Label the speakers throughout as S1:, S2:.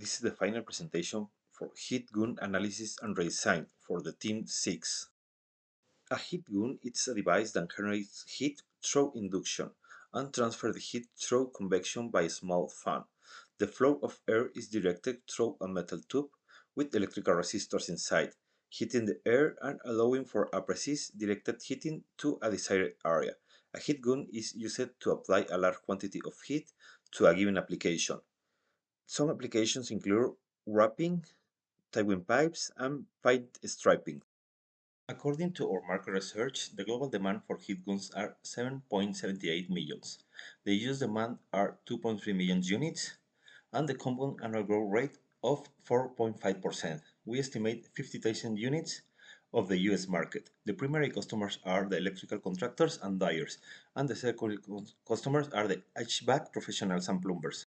S1: This is the final presentation for heat gun analysis and redesign for the Team 6. A heat gun is a device that generates heat through induction and transfers the heat through convection by a small fan. The flow of air is directed through a metal tube with electrical resistors inside, heating the air and allowing for a precise directed heating to a desired area. A heat gun is used to apply a large quantity of heat to a given application. Some applications include wrapping, tie pipes, and paint striping. According to our market research, the global demand for heat guns are 7.78 millions. The US demand are 2.3 million units, and the compound annual growth rate of 4.5%. We estimate 50,000 units of the US market. The primary customers are the electrical contractors and dyers, and the secondary customers are the HVAC professionals and plumbers.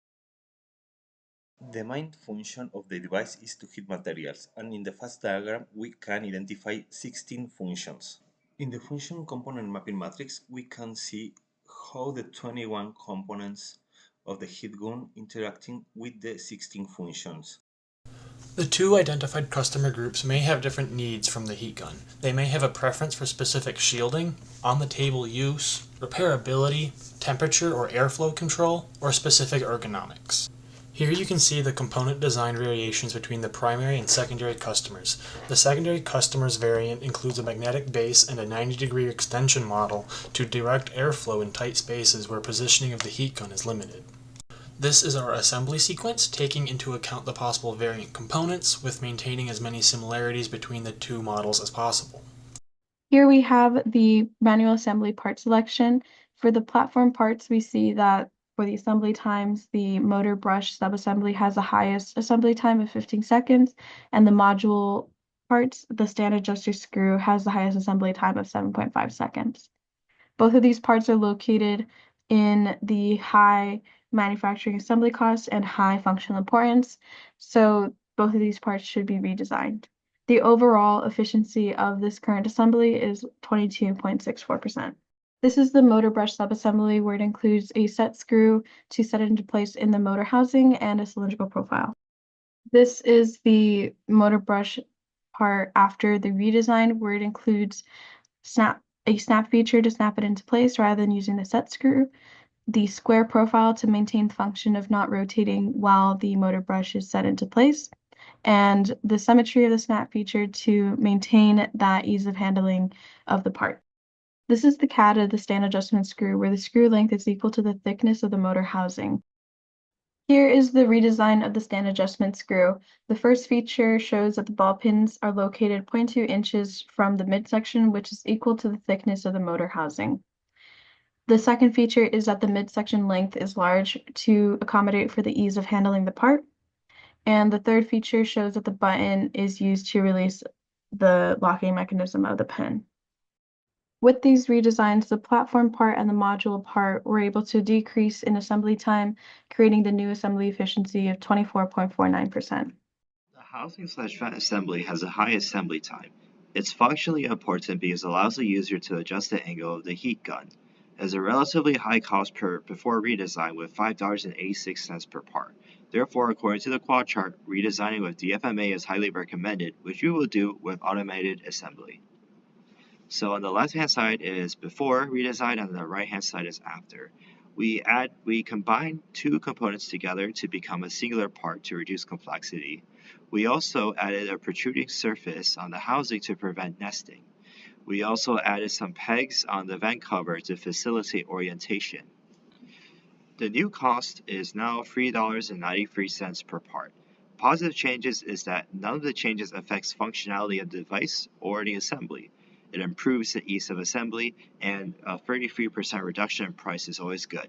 S1: The main function of the device is to heat materials, and in the fast diagram we can identify 16 functions. In the function component mapping matrix, we can see how the 21 components of the heat gun interacting with the 16 functions.
S2: The two identified customer groups may have different needs from the heat gun. They may have a preference for specific shielding, on-the-table use, repairability, temperature or airflow control, or specific ergonomics. Here you can see the component design variations between the primary and secondary customers. The secondary customers variant includes a magnetic base and a 90-degree extension model to direct airflow in tight spaces where positioning of the heat gun is limited. This is our assembly sequence, taking into account the possible variant components with maintaining as many similarities between the two models as possible.
S3: Here we have the manual assembly part selection. For the platform parts, we see that for the assembly times, the motor brush subassembly has the highest assembly time of 15 seconds, and the module parts, the stand adjuster screw, has the highest assembly time of 7.5 seconds. Both of these parts are located in the high manufacturing assembly costs and high functional importance, so both of these parts should be redesigned. The overall efficiency of this current assembly is 22.64%. This is the motor brush subassembly, where it includes a set screw to set it into place in the motor housing and a cylindrical profile. This is the motor brush part after the redesign, where it includes a snap feature to snap it into place rather than using the set screw, the square profile to maintain the function of not rotating while the motor brush is set into place, and the symmetry of the snap feature to maintain that ease of handling of the part. This is the CAD of the stand adjustment screw, where the screw length is equal to the thickness of the motor housing. Here is the redesign of the stand adjustment screw. The first feature shows that the ball pins are located 0.2 inches from the midsection, which is equal to the thickness of the motor housing. The second feature is that the midsection length is large to accommodate for the ease of handling the part. And the third feature shows that the button is used to release the locking mechanism of the pin. With these redesigns, the platform part and the module part were able to decrease in assembly time, creating the new assembly efficiency of 24.49%.
S4: The housing/vent assembly has a high assembly time. It's functionally important because it allows the user to adjust the angle of the heat gun. It has a relatively high cost before redesign with $5.86 per part. Therefore, according to the quad chart, redesigning with DfMA is highly recommended, which we will do with automated assembly. So on the left-hand side is before redesign, and on the right-hand side is after. We combine two components together to become a singular part to reduce complexity. We also added a protruding surface on the housing to prevent nesting. We also added some pegs on the vent cover to facilitate orientation. The new cost is now $3.93 per part. Positive changes is that none of the changes affects functionality of the device or the assembly. It improves the ease of assembly, and a 33% reduction in price is always good.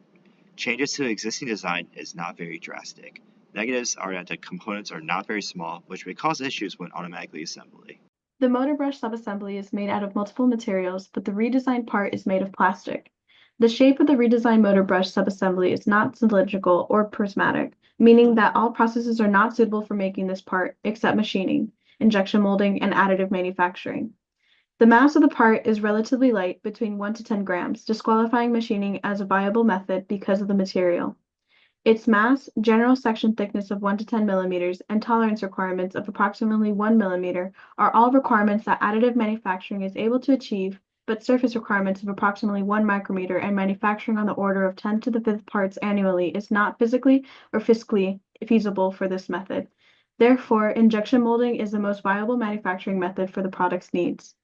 S4: Changes to the existing design is not very drastic. Negatives are that the components are not very small, which may cause issues when automatically assembly.
S3: The motor brush subassembly is made out of multiple materials, but the redesigned part is made of plastic. The shape of the redesigned motor brush subassembly is not cylindrical or prismatic, meaning that all processes are not suitable for making this part except machining, injection molding, and additive manufacturing. The mass of the part is relatively light, between 1 to 10 grams, disqualifying machining as a viable method because of the material. Its mass, general section thickness of 1 to 10 millimeters, and tolerance requirements of approximately 1 millimeter are all requirements that additive manufacturing is able to achieve, but surface requirements of approximately 1 micrometer and manufacturing on the order of 10 to the 5th parts annually is not physically or fiscally feasible for this method. Therefore, injection molding is the most viable manufacturing method for the product's needs.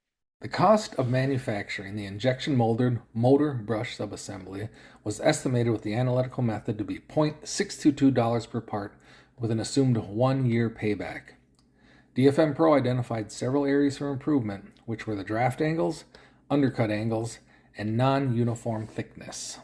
S5: The cost of manufacturing the injection molded motor brush subassembly was estimated with the analytical method to be $0.622 per part with an assumed 1-year payback. DfM Pro identified several areas for improvement, which were the draft angles, undercut angles, and non-uniform thickness.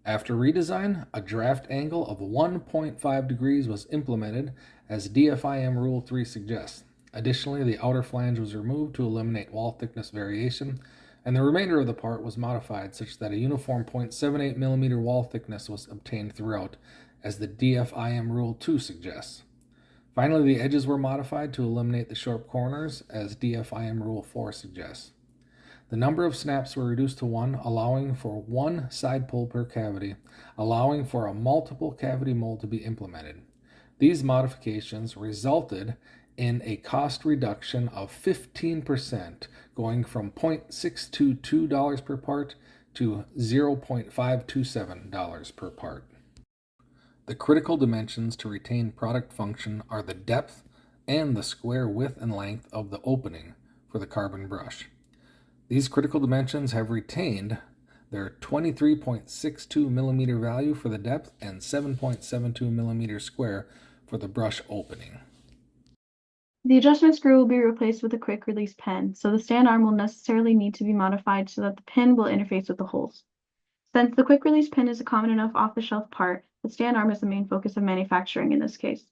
S5: After redesign, a draft angle of 1.5 degrees was implemented as DFIM Rule 3 suggests. Additionally, the outer flange was removed to eliminate wall thickness variation, and the remainder of the part was modified such that a uniform 0.78 millimeter wall thickness was obtained throughout, as the DFIM Rule 2 suggests. Finally, the edges were modified to eliminate the sharp corners, as DFIM Rule 4 suggests. The number of snaps were reduced to 1, allowing for 1 side pull per cavity, allowing for a multiple cavity mold to be implemented. These modifications resulted in a cost reduction of 15%, going from $0.622 per part to $0.527 per part. The critical dimensions to retain product function are the depth and the square width and length of the opening for the carbon brush. These critical dimensions have retained their 23.62 millimeter value for the depth and 7.72 millimeter square for the brush opening.
S3: The adjustment screw will be replaced with a quick release pin, so the stand arm will necessarily need to be modified so that the pin will interface with the holes. Since the quick release pin is a common enough off-the-shelf part, the stand arm is the main focus of manufacturing in this case.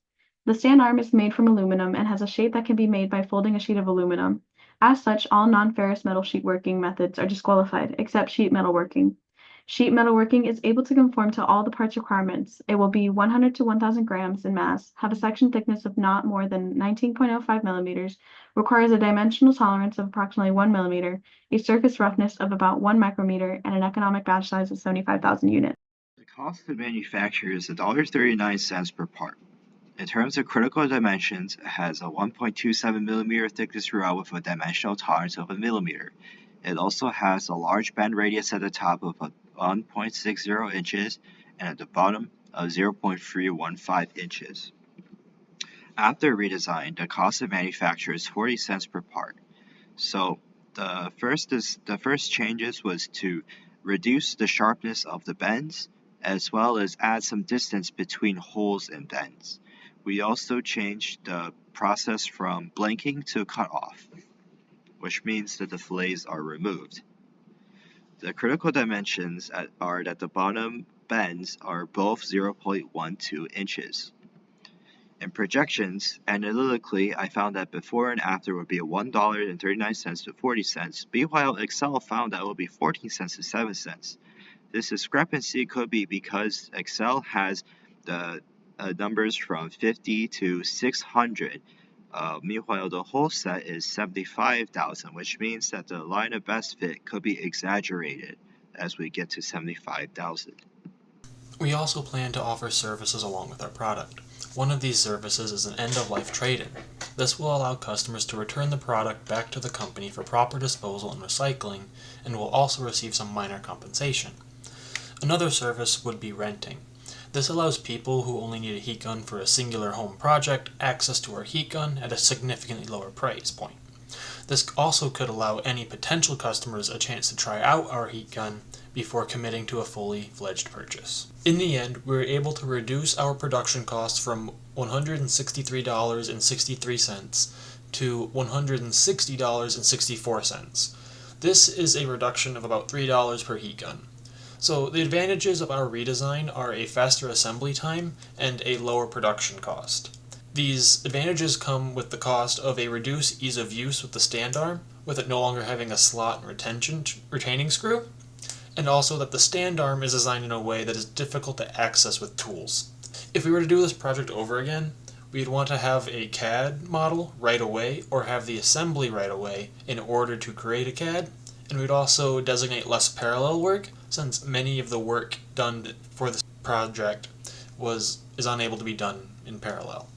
S3: The stand arm is made from aluminum and has a shape that can be made by folding a sheet of aluminum. As such, all non-ferrous metal sheet working methods are disqualified, except sheet metal working. Sheet metal working is able to conform to all the parts requirements. It will be 100 to 1,000 grams in mass, have a section thickness of not more than 19.05 millimeters, requires a dimensional tolerance of approximately 1 millimeter, a surface roughness of about 1 micrometer, and an economic batch size of 75,000 units.
S4: The cost to manufacture is $1.39 per part. In terms of critical dimensions, it has a 1.27 millimeter thickness throughout with a dimensional tolerance of 1 millimeter. It also has a large bend radius at the top of 1.60 inches and at the bottom of 0.315 inches. After redesign, the cost of manufacture is 40 cents per part. So the first changes was to reduce the sharpness of the bends as well as add some distance between holes and bends. We also changed the process from blanking to cutoff, which means that the fillets are removed. The critical dimensions are that the bottom bends are both 0.12 inches. In projections, analytically, I found that before and after would be $1.39 to 40 cents, meanwhile Excel found that it would be 14 cents to 7 cents. This discrepancy could be because Excel has the numbers from 50 to 600. Meanwhile, the whole set is 75,000, which means that the line of best fit could be exaggerated as we get to 75,000.
S2: We also plan to offer services along with our product. One of these services is an end-of-life trade-in. This will allow customers to return the product back to the company for proper disposal and recycling, and will also receive some minor compensation. Another service would be renting. This allows people who only need a heat gun for a singular home project access to our heat gun at a significantly lower price point. This also could allow any potential customers a chance to try out our heat gun before committing to a fully fledged purchase. In the end, we were able to reduce our production costs from $163.63 to $160.64. This is a reduction of about $3 per heat gun. So the advantages of our redesign are a faster assembly time and a lower production cost. These advantages come with the cost of a reduced ease of use with the stand arm, with it no longer having a slot and retaining screw, and also that the stand arm is designed in a way that is difficult to access with tools. If we were to do this project over again, we'd want to have a CAD model right away or have the assembly right away in order to create a CAD, and we'd also designate less parallel work since many of the work done for this project is unable to be done in parallel.